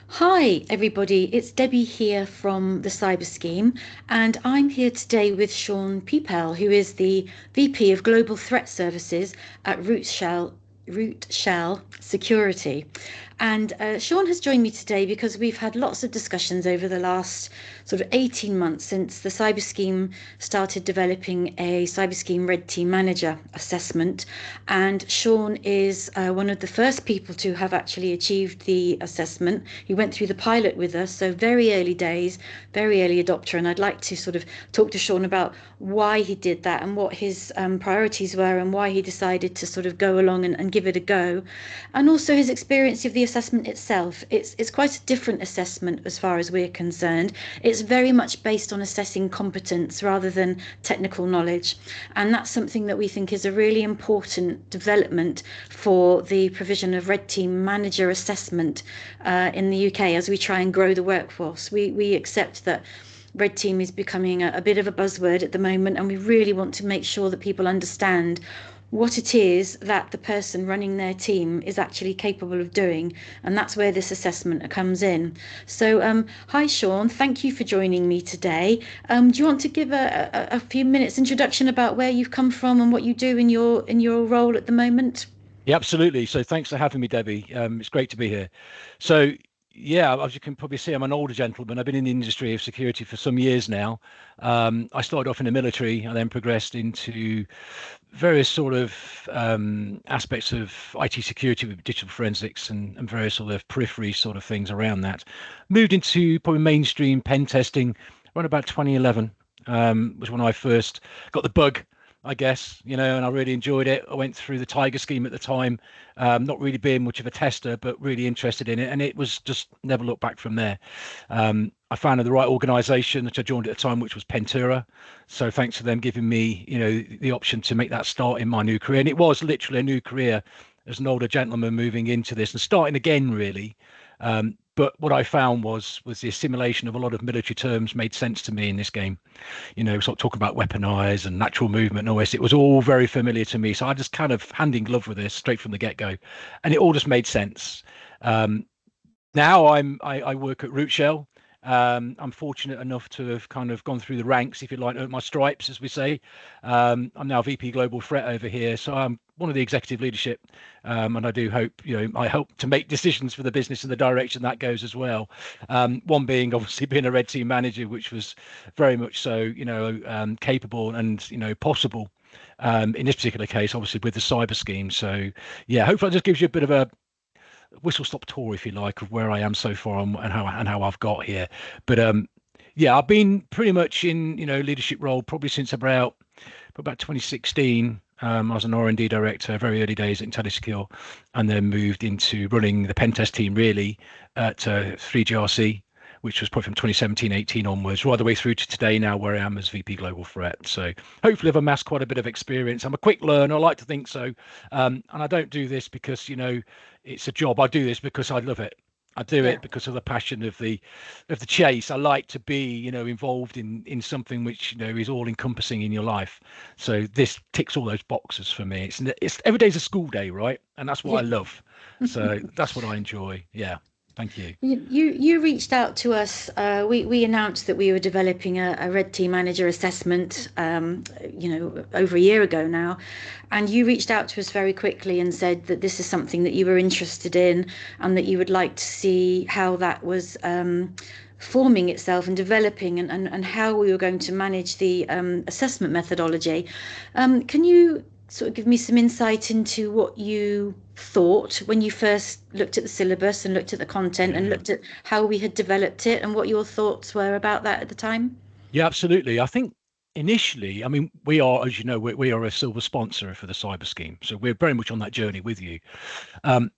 Hi, everybody. It's Debbie here from the Cyber Scheme, and I'm here today with Shaun Peapell, who is the VP of Global Threat Services at Rootshell Security. And Shaun has joined me today because we've had lots of discussions over the last sort of 18 months since the Cyber Scheme started developing a Cyber Scheme Red Team Manager assessment. And Shaun is one of the first people to have actually achieved the assessment. He went through the pilot with us, so very early days, very early adopter. And I'd like to sort of talk to Shaun about why he did that and what his priorities were and why he decided to sort of go along and give it a go, and also his experience of the assessment itself. It's quite a different assessment as far as we're concerned. It's very much based on assessing competence rather than technical knowledge, and that's something that we think is a really important development for the provision of Red Team Manager assessment in the UK as we try and grow the workforce. We accept that Red Team is becoming a bit of a buzzword at the moment, and we really want to make sure that people understand what it is that the person running their team is actually capable of doing, and that's where this assessment comes in. So hi Shaun, thank you for joining me today. Do you want to give a few minutes introduction about where you've come from and what you do in your role at the moment? Yeah, absolutely. So thanks for having me, Debbie. It's great to be here. So yeah, as you can probably see, I'm an older gentleman. I've been in the industry of security for some years now. I started off in the military and then progressed into various sort of aspects of IT security with digital forensics and various sort of periphery sort of things around that. Moved into probably mainstream pen testing around about 2011. Was when I first got the bug, I guess, and I really enjoyed it. I went through the Tiger scheme at the time, not really being much of a tester, but really interested in it. And it was just never looked back from there. I found the right organization, which I joined at the time, which was Pentura. So thanks to them giving me, the option to make that start in my new career. And it was literally a new career as an older gentleman moving into this and starting again, really. But what I found was the assimilation of a lot of military terms made sense to me in this game. Sort of talking about weaponize and natural movement and all this. It was all very familiar to me. So I just kind of hand in glove with this straight from the get-go. And it all just made sense. Now I work at Rootshell. I'm fortunate enough to have kind of gone through the ranks, if you like, earned my stripes, as we say. I'm now VP Global Threat over here, so I'm one of the executive leadership, and I do hope, I hope to make decisions for the business in the direction that goes as well. One being obviously being a red team manager, which was very much so, capable and possible. In this particular case, obviously with the cyber scheme. So yeah, hopefully that just gives you a bit of a whistle stop tour, if you like, of where I am so far and how I've got here. But yeah, I've been pretty much in leadership role probably since about 2016. I was an R&D director, very early days at IntelliSecure, and then moved into running the pen test team really at 3GRC, which was probably from 2017-18 onwards, right the way through to today now, where I am as VP Global Threat. So hopefully I've amassed quite a bit of experience. I'm a quick learner, I like to think so. And I don't do this because, it's a job. I do this because I love it. I do Yeah. it because of the passion of the chase. I like to be, involved in something which, is all encompassing in your life. So this ticks all those boxes for me. It's every day's a school day, right? And that's what I Yeah. love. So that's what I enjoy. Yeah. Thank you. You reached out to us. We announced that we were developing a Red Team Manager assessment, over a year ago now, and you reached out to us very quickly and said that this is something that you were interested in, and that you would like to see how that was forming itself and developing, and how we were going to manage the assessment methodology. Can you sort of give me some insight into what you thought when you first looked at the syllabus and looked at the content and Yeah. looked at how we had developed it, and what your thoughts were about that at the time? Yeah, absolutely. I think initially, I mean, we are, as you know, we are a silver sponsor for the cyber scheme. So we're very much on that journey with you. Um,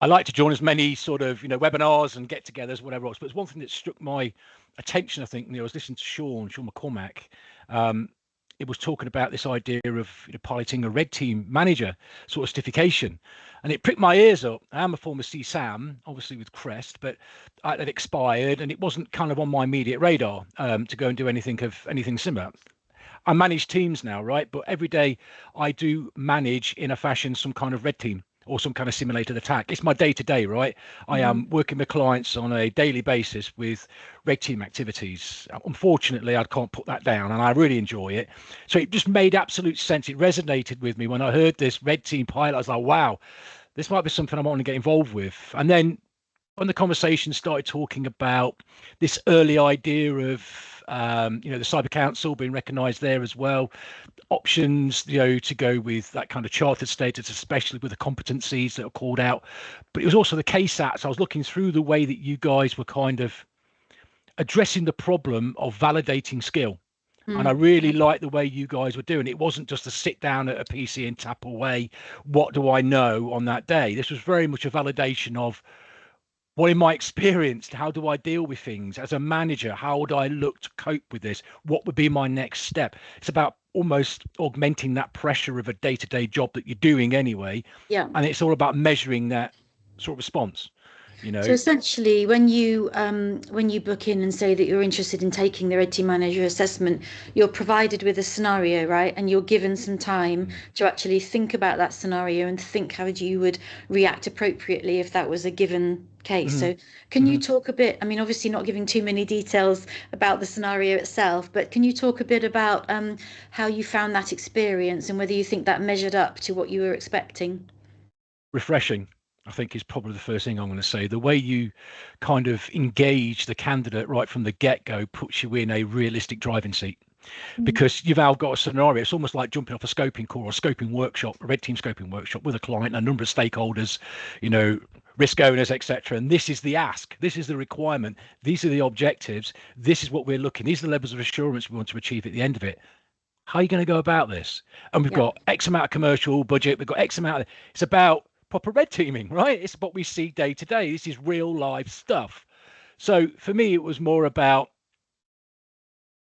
I like to join as many sort of, webinars and get-togethers, whatever else. But it's one thing that struck my attention. I think, I was listening to Sean McCormack. Um, it was talking about this idea of piloting a red team manager sort of certification, and it pricked my ears up. I am a former CSAM, obviously with Crest, but it expired, and it wasn't kind of on my immediate radar to go and do anything similar. I manage teams now, right? But every day I do manage in a fashion some kind of red team or some kind of simulated attack. It's my day to day, right? I am working with clients on a daily basis with red team activities. Unfortunately, I can't put that down, and I really enjoy it. So it just made absolute sense. It resonated with me when I heard this red team pilot. I was like, wow, this might be something I want to get involved with. And then when the conversation started talking about this early idea of the Cyber Council being recognised there as well, options, to go with that kind of chartered status, especially with the competencies that are called out. But it was also the KSATs. I was looking through the way that you guys were kind of addressing the problem of validating skill. And I really liked the way you guys were doing it. It wasn't just to sit down at a PC and tap away, what do I know on that day? This was very much a validation of, well, in my experience, how do I deal with things as a manager? How would I look to cope with this? What would be my next step? It's about almost augmenting that pressure of a day-to-day job that you're doing anyway. Yeah. And it's all about measuring that sort of response. So essentially, when you book in and say that you're interested in taking the Red Team Manager assessment, you're provided with a scenario, right? And you're given some time to actually think about that scenario and think how you would react appropriately if that was a given case. So can you talk a bit, I mean, obviously not giving too many details about the scenario itself, but can you talk a bit about how you found that experience and whether you think that measured up to what you were expecting? Refreshing, I think, is probably the first thing I'm going to say. The way you kind of engage the candidate right from the get-go puts you in a realistic driving seat, because you've now got a scenario. It's almost like jumping off a scoping call or a scoping workshop, a red team scoping workshop with a client, a number of stakeholders, risk owners, etc. And this is the ask, this is the requirement, these are the objectives, this is what we're looking, these are the levels of assurance we want to achieve at the end of it. How are you going to go about this? And we've got X amount of commercial budget, we've got X amount of, it's about proper red teaming, right? It's what we see day to day. This is real life stuff. So for me, it was more about,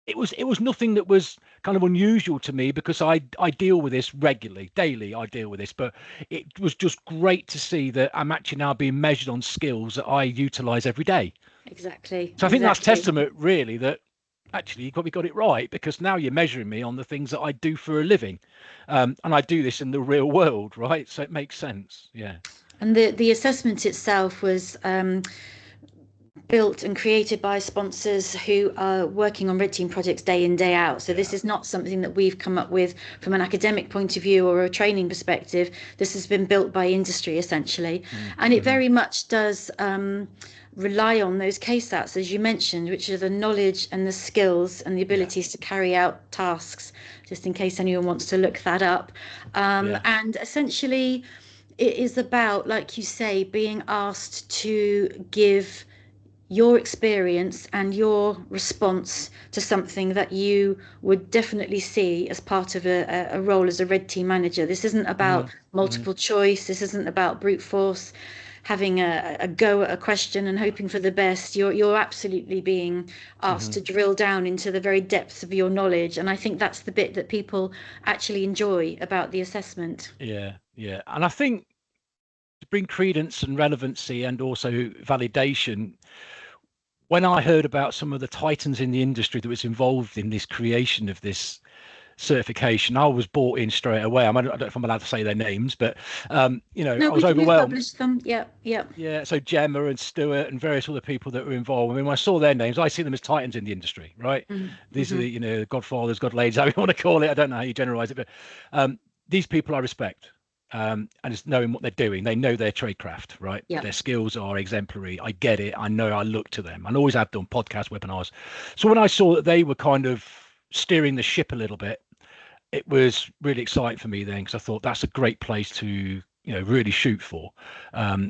it was nothing that was kind of unusual to me, because I deal with this regularly, daily. I deal with this, but it was just great to see that I'm actually now being measured on skills that I utilize every day. Exactly. So I think that's testament, really, that actually you probably got it right, because now you're measuring me on the things that I do for a living, and I do this in the real world, right? So it makes sense. Yeah. And the assessment itself was built and created by sponsors who are working on red team projects day in, day out. So this is not something that we've come up with from an academic point of view or a training perspective. This has been built by industry, essentially. And it very much does rely on those KSATs, as you mentioned, which are the knowledge and the skills and the abilities to carry out tasks, just in case anyone wants to look that up. And essentially, it is about, like you say, being asked to give your experience and your response to something that you would definitely see as part of a role as a red team manager. This isn't about multiple choice. This isn't about brute force, having a go at a question and hoping for the best. You're absolutely being asked to drill down into the very depths of your knowledge. And I think that's the bit that people actually enjoy about the assessment. Yeah. And I think to bring credence and relevancy and also validation, when I heard about some of the titans in the industry that was involved in this creation of this certification, I was bought in straight away. I don't know if I'm allowed to say their names, but I was overwhelmed. Published them. Yeah. So Gemma and Stuart and various other people that were involved. I mean, when I saw their names, I see them as titans in the industry, right? These are the godfathers, god ladies, however you want to call it. I don't know how you generalize it, but these people I respect. And it's knowing what they're doing. They know their tradecraft, right? Their skills are exemplary. I get it. I know. I look to them. I always have done podcast webinars. So when I saw that they were kind of steering the ship a little bit, it was really exciting for me then, because I thought that's a great place to really shoot for,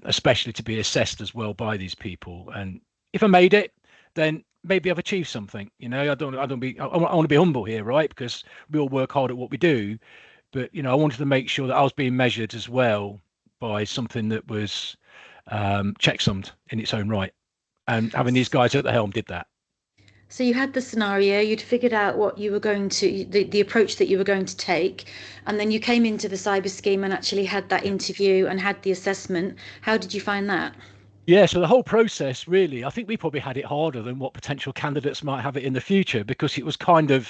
especially to be assessed as well by these people. And if I made it, then maybe I've achieved something. I want to be humble here, right? Because we all work hard at what we do. But, I wanted to make sure that I was being measured as well by something that was checksummed in its own right. And having these guys at the helm did that. So you had the scenario, you'd figured out what you were going to, the approach that you were going to take, and then you came into the cyber scheme and actually had that interview and had the assessment. How did you find that? Yeah, so the whole process, really, I think we probably had it harder than what potential candidates might have it in the future, because it was kind of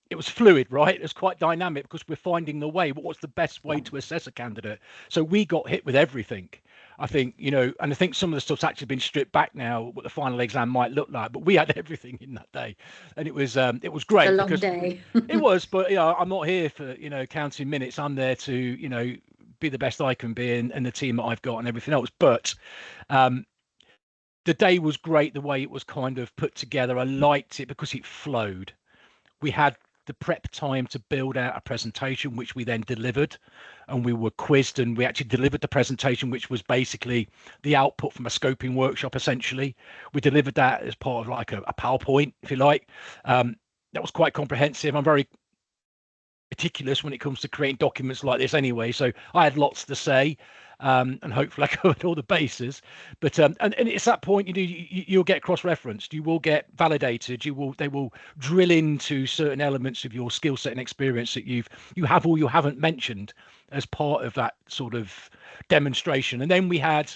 it was fluid, right? It was quite dynamic because we're finding the way. What's the best way to assess a candidate? So we got hit with everything. I think, and I think some of the stuff's actually been stripped back now, what the final exam might look like, but we had everything in that day. And it was A great long because day. it was, but I'm not here for, counting minutes. I'm there to, be the best I can be and the team that I've got and everything else. But the day was great the way it was kind of put together. I liked it because it flowed. We had the prep time to build out a presentation, which we then delivered, and we were quizzed, and we actually delivered the presentation, which was basically the output from a scoping workshop. Essentially, we delivered that as part of like a PowerPoint, if you like. That was quite comprehensive. I'm very meticulous when it comes to creating documents like this anyway, so I had lots to say, and hopefully I covered all the bases. But and it's that point, you'll get cross-referenced, you will get validated, they will drill into certain elements of your skill set and experience that you have or you haven't mentioned as part of that sort of demonstration. And then we had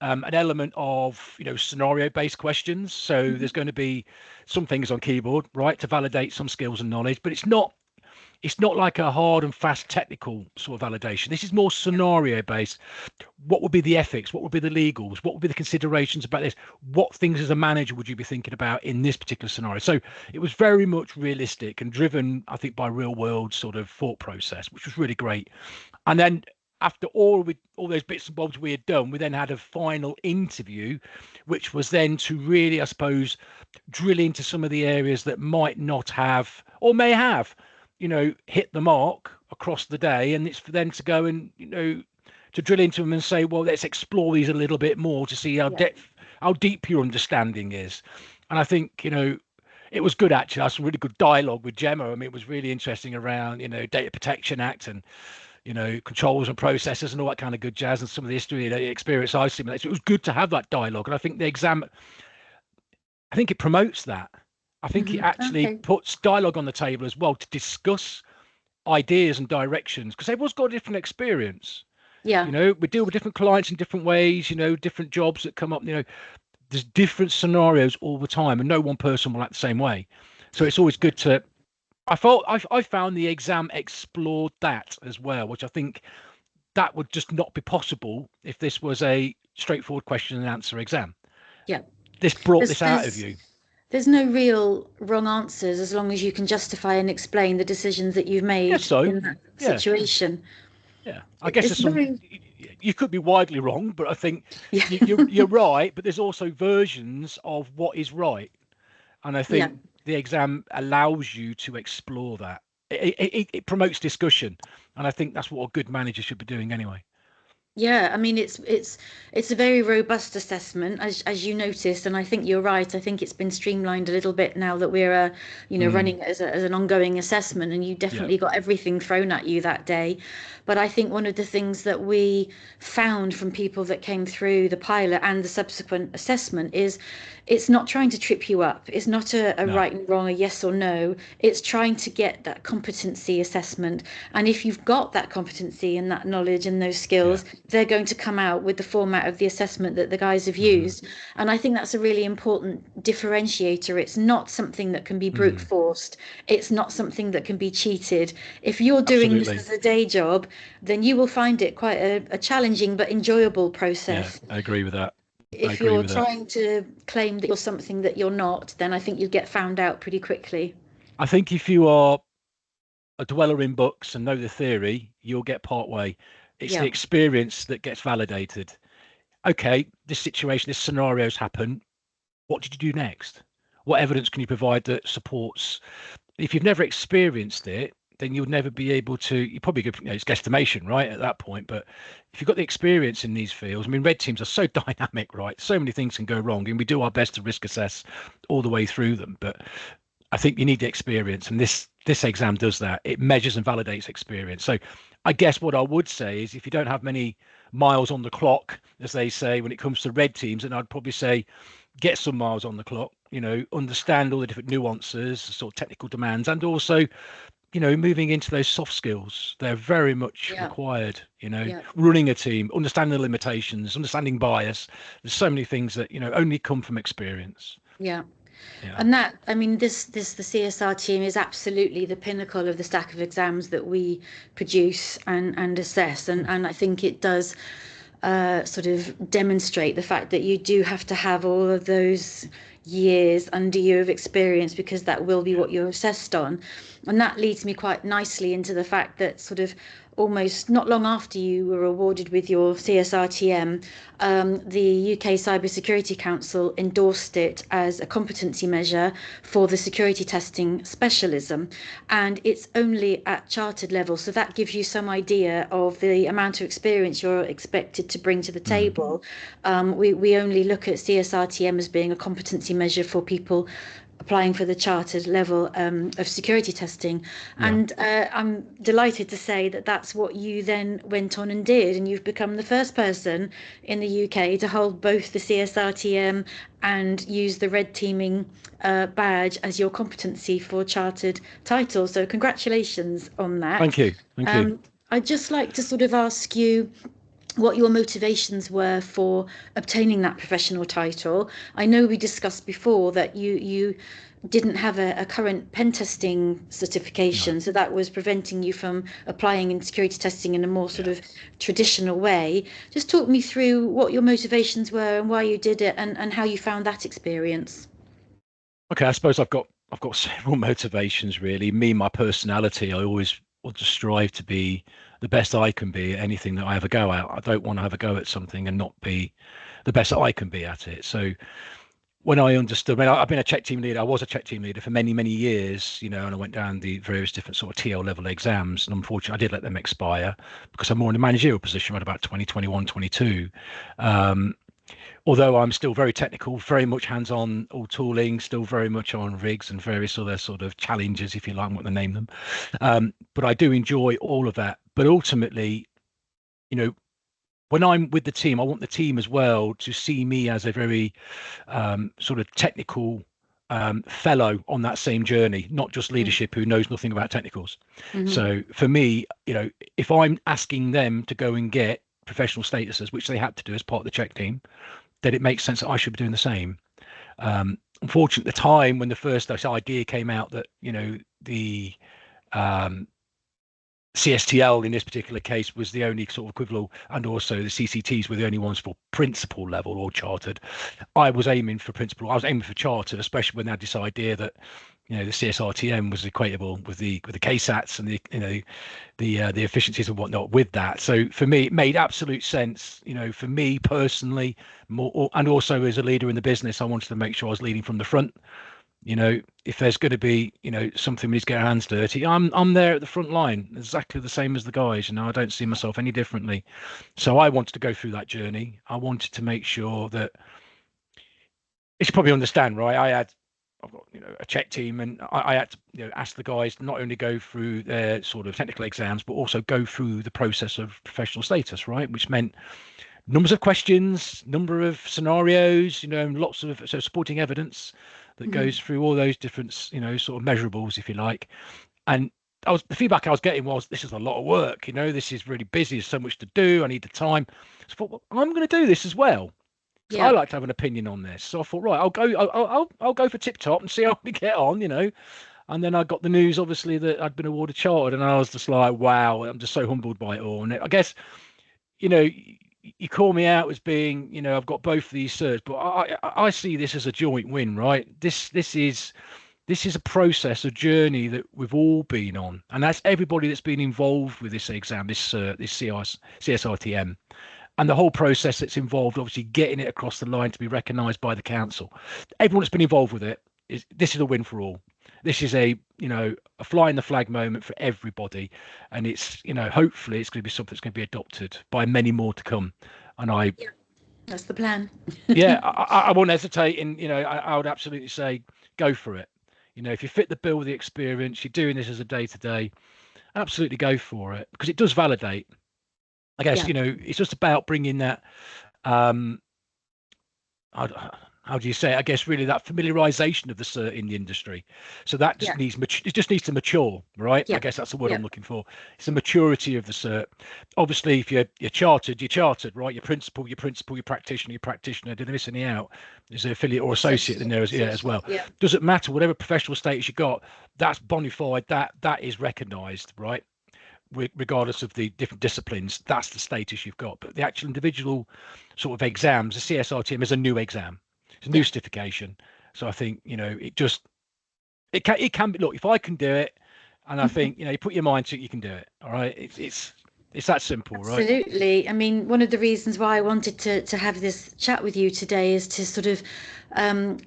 an element of scenario-based questions. So there's going to be some things on keyboard, right, to validate some skills and knowledge, but it's not like a hard and fast technical sort of validation. This is more scenario based. What would be the ethics? What would be the legals? What would be the considerations about this? What things as a manager would you be thinking about in this particular scenario? So it was very much realistic and driven, I think, by real world sort of thought process, which was really great. And then after all those bits and bobs we had done, we then had a final interview, which was then to really, I suppose, drill into some of the areas that might not have or may have hit the mark across the day. And it's for them to go and to drill into them and say, well, let's explore these a little bit more to see how deep your understanding is. And I think it was good, actually. I had some really good dialogue with Gemma. I mean, it was really interesting around Data Protection Act and controls and processes and all that kind of good jazz, and some of the history and the experience I've seen. So it was good to have that dialogue. And I think the exam, I think it promotes that. I think it actually puts dialogue on the table as well to discuss ideas and directions, because everyone's got a different experience. Yeah. We deal with different clients in different ways, different jobs that come up, there's different scenarios all the time, and no one person will act the same way. So it's always good to, I found the exam explored that as well, which I think that would just not be possible if this was a straightforward question and answer exam. Yeah. This brought this out of you. There's no real wrong answers as long as you can justify and explain the decisions that you've made in that situation. Yeah, I guess there's some. You could be widely wrong, but I think you're right. But there's also versions of what is right, and I think the exam allows you to explore that. It promotes discussion, and I think that's what a good manager should be doing anyway. Yeah, I mean it's a very robust assessment, as you noticed, and I think you're right. I think it's been streamlined a little bit now that we're running it as an ongoing assessment, and you definitely got everything thrown at you that day. But I think one of the things that we found from people that came through the pilot and the subsequent assessment is it's not trying to trip you up. It's not a right and wrong, a yes or no. It's trying to get that competency assessment. And if you've got that competency and that knowledge and those skills, they're going to come out with the format of the assessment that the guys have used. And I think that's a really important differentiator. It's not something that can be brute forced. It's not something that can be cheated. If you're doing this as a day job, then you will find it quite a challenging but enjoyable process. Yeah, I agree with that. If you're trying to claim that you're something that you're not, then I think you'll get found out pretty quickly. I think if you are a dweller in books and know the theory, you'll get part way. It's the experience that gets validated. Okay, this situation, this scenario's happened. What did you do next? What evidence can you provide that supports? If you've never experienced it, then you'll never be able to. You probably could, it's guesstimation, right, at that point. But if you've got the experience in these fields, I mean, red teams are so dynamic, right? So many things can go wrong, and we do our best to risk assess all the way through them. But I think you need the experience, and this exam does that. It measures and validates experience. So I guess what I would say is, if you don't have many miles on the clock, as they say, when it comes to red teams, then I'd probably say get some miles on the clock. Understand all the different nuances, sort of technical demands, and also moving into those soft skills. They're very much required, running a team, understanding the limitations, understanding bias. There's so many things that, only come from experience. Yeah. Yeah. And that, I mean, the CSRTM is absolutely the pinnacle of the stack of exams that we produce and assess. And I think it does sort of demonstrate the fact that you do have to have all of those years under you of experience, because that will be what you're assessed on. And that leads me quite nicely into the fact that sort of almost not long after you were awarded with your CSRTM, the UK Cybersecurity Council endorsed it as a competency measure for the security testing specialism. And it's only at chartered level. So that gives you some idea of the amount of experience you're expected to bring to the table. We only look at CSRTM as being a competency measure for people applying for the chartered level of security testing. Yeah. And I'm delighted to say that that's what you then went on and did. And you've become the first person in the UK to hold both the CSRTM and use the red teaming badge as your competency for chartered title. So congratulations on that. Thank you. Thank you. I'd just like to sort of ask you what your motivations were for obtaining that professional title. I know we discussed before that you didn't have a current pen testing certification, so that was preventing you from applying in security testing in a more sort of traditional way. Just talk me through what your motivations were and why you did it, and how you found that experience. Okay, I suppose I've got several motivations really. Me, my personality, I always want to strive to be the best I can be at anything that I have a go at. I don't want to have a go at something and not be the best I can be at it. So when I understood, I've been a check team leader. I was a check team leader for many, many years, and I went down the various different sort of TL level exams. And unfortunately, I did let them expire because I'm more in a managerial position at about 2021, 22. Although I'm still very technical, very much hands-on, all tooling, still very much on rigs and various other sort of challenges, if you like, what to name them. But I do enjoy all of that. But ultimately, when I'm with the team, I want the team as well to see me as a very sort of technical fellow on that same journey, not just leadership who knows nothing about technicals. So for me, if I'm asking them to go and get professional statuses, which they had to do as part of the check team, then it makes sense that I should be doing the same. Unfortunately, at the time when the first idea came out that the CSTL in this particular case was the only sort of equivalent, and also the CCTs were the only ones for principal level or chartered. I was aiming for principal. I was aiming for chartered, especially when they had this idea that the CSRTM was equatable with the KSATs and the efficiencies and whatnot with that. So for me, it made absolute sense. For me personally, more, and also as a leader in the business, I wanted to make sure I was leading from the front. If there's going to be, something we need to get our hands dirty, I'm there at the front line, exactly the same as the guys. I don't see myself any differently. So I wanted to go through that journey. I wanted to make sure that, you should probably understand, right? I've got, a check team, and I had to, ask the guys to not only go through their sort of technical exams, but also go through the process of professional status, right? Which meant numbers of questions, number of scenarios, lots of supporting evidence that goes through all those different, sort of measurables, if you like. And the feedback I was getting was, this is a lot of work. This is really busy. There's so much to do. I need the time. So I thought, well, I'm going to do this as well. So I like to have an opinion on this. So I thought, right, I'll go for tip top and see how we get on, And then I got the news, obviously, that I'd been awarded chartered, and I was just like, wow, I'm just so humbled by it all. And I guess, you call me out as being, I've got both of these certs, but I see this as a joint win, right? This is a process, a journey that we've all been on, and that's everybody that's been involved with this exam, this cert, this CSRTM, and the whole process that's involved, obviously getting it across the line to be recognised by the council. Everyone that's been involved with it this is a win for all. This is a fly in the flag moment for everybody, and it's hopefully it's going to be something that's going to be adopted by many more to come. And That's the plan. Yeah, I won't hesitate, and I would absolutely say go for it. If you fit the bill with the experience, you're doing this as a day-to-day, absolutely go for it, because it does validate. I guess it's just about bringing that. how do you say it? I guess really that familiarization of the cert in the industry. So that just needs it just needs to mature, right? I guess that's the word I'm looking for. It's the maturity of the cert. Obviously, if you're chartered, right? Your principal, your practitioner. Did I miss any out? There's an affiliate or associate in there as well. Doesn't matter, whatever professional status you got, that's bona fide. That is recognised, right? Regardless of the different disciplines, that's the status you've got. But the actual individual sort of exams, the CSRTM is a new exam. It's a new certification. So I think, it can be, look, if I can do it, and I think, you put your mind to it, you can do it. All right. It's that simple, right? Absolutely. I mean, one of the reasons why I wanted to have this chat with you today is to sort of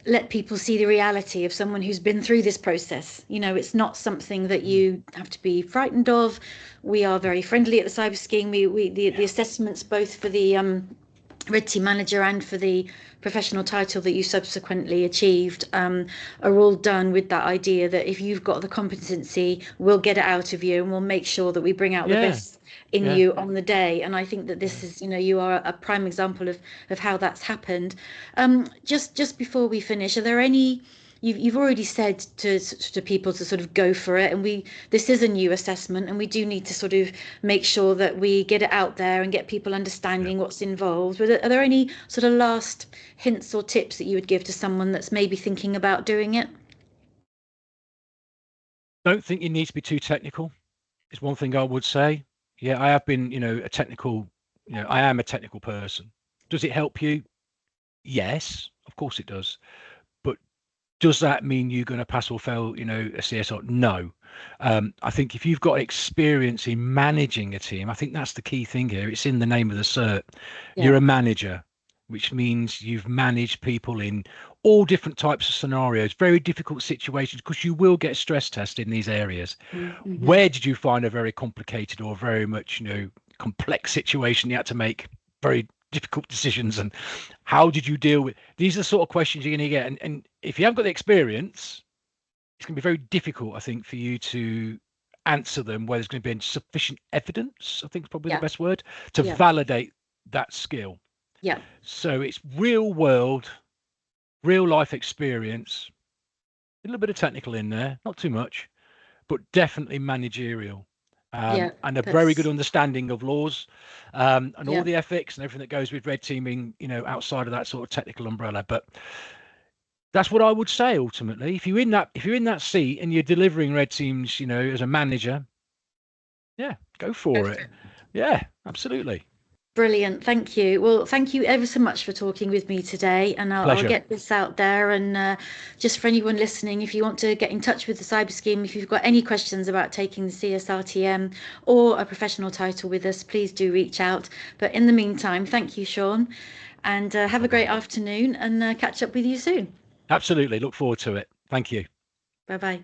let people see the reality of someone who's been through this process. It's not something that you have to be frightened of. We are very friendly at the Cyber Scheme. The assessments, both for the Red Team Manager and for the professional title that you subsequently achieved, are all done with that idea that if you've got the competency, we'll get it out of you and we'll make sure that we bring out the best in you on the day. And I think that this is, you are a prime example of how that's happened. Just before we finish, are there any, you've already said to people to sort of go for it, and this is a new assessment and we do need to sort of make sure that we get it out there and get people understanding what's involved. But are there any sort of last hints or tips that you would give to someone that's maybe thinking about doing it? Don't think you need to be too technical is one thing I would say. Yeah, I have been, a technical, I am a technical person. Does it help you? Yes, of course it does. But does that mean you're going to pass or fail, a CSR? No. I think if you've got experience in managing a team, I think that's the key thing here. It's in the name of the cert. You're a manager, which means you've managed people in all different types of scenarios, very difficult situations, because you will get stress tested in these areas. Mm-hmm. Where did you find a very complicated or very much, complex situation you had to make very difficult decisions, and how did you deal with these? Are the sort of questions you're going to get, and if you haven't got the experience, it's going to be very difficult, I think, for you to answer them where there's going to be sufficient evidence, I think is probably the best word, to validate that skill. So it's real world, real life experience, a little bit of technical in there, not too much, but definitely managerial. And a very good understanding of laws, and all the ethics and everything that goes with red teaming, outside of that sort of technical umbrella. But that's what I would say ultimately. If you're in that seat and you're delivering red teams, as a manager, go for it. Yeah, absolutely. Brilliant. Thank you. Well, thank you ever so much for talking with me today. And I'll get this out there. And just for anyone listening, if you want to get in touch with the Cyber Scheme, if you've got any questions about taking the CSRTM or a professional title with us, please do reach out. But in the meantime, thank you, Shaun. And have a great afternoon, and catch up with you soon. Absolutely. Look forward to it. Thank you. Bye-bye.